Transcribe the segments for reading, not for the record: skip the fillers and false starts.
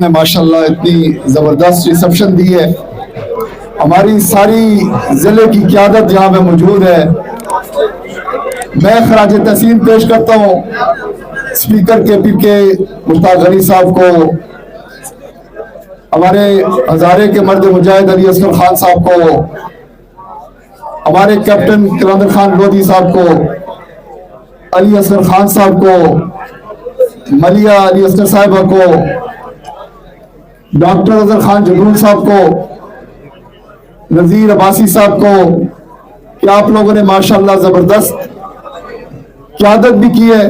ने माशाल्लाह इतनी ज़बरदस्त रिसेप्शन दी है। हमारी सारी ज़िले की क़यादत यहाँ पे मौजूद है। मैं खराज तहसीन पेश करता हूँ स्पीकर KP के मुश्ताक गनी साहब को, हमारे हज़ारे के मर्द मुजाहिद अली असगर खान साहब को, हमारे कैप्टन कलंदर खान लोधी साहब को, अली असगर खान साहब को, मलिया अली असगर साहिबा को, डॉक्टर अजहर खान जबरूल साहब को, नज़ीर अब्बासी साहब को, कि आप लोगों ने माशाल्लाह ज़बरदस्त क़यादत भी की है,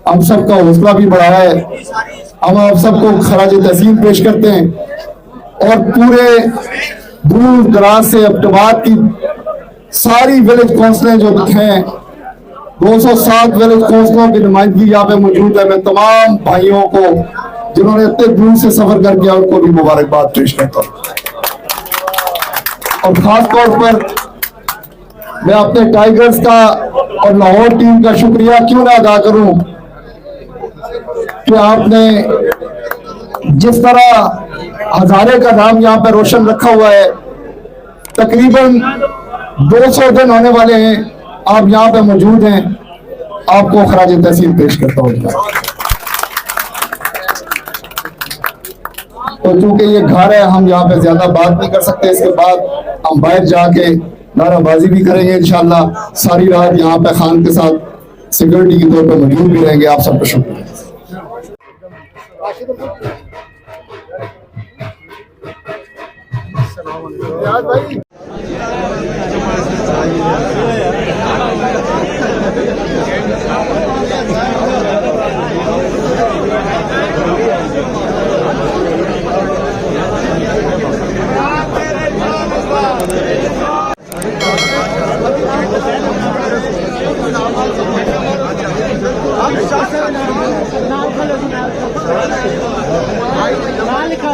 हम सबका हौसला भी बढ़ाया है। हम आप सबको खराज तहसीन पेश करते हैं और पूरे दूर दराज से अब्टबाद की सारी विलेज काउंसिलें जो हैं, 207 विलेज काउंसिलों की नुमाइंदगी यहाँ पे मौजूद है। मैं तमाम भाइयों को जिन्होंने इतने दूर से सफर कर किया उनको भी मुबारकबाद पेश करता हूँ। और खास तौर पर मैं अपने टाइगर्स का और लाहौर टीम का शुक्रिया क्यों ना अदा करूं कि आपने जिस तरह हज़ारे का नाम यहाँ पे रोशन रखा हुआ है, तकरीबन 200 दिन होने वाले हैं, आप यहाँ पे मौजूद हैं, आपको खराज तहसीन पेश करता हूँ। तो चूंकि ये घर है, हम यहाँ पे ज्यादा बात नहीं कर सकते। इसके बाद हम बाहर जाके नाराबाजी भी करेंगे इंशाल्लाह। सारी रात यहाँ पे खान के साथ सिक्योरिटी के तौर पे मौजूद भी रहेंगे। आप सबका शुक्रिया। लिखा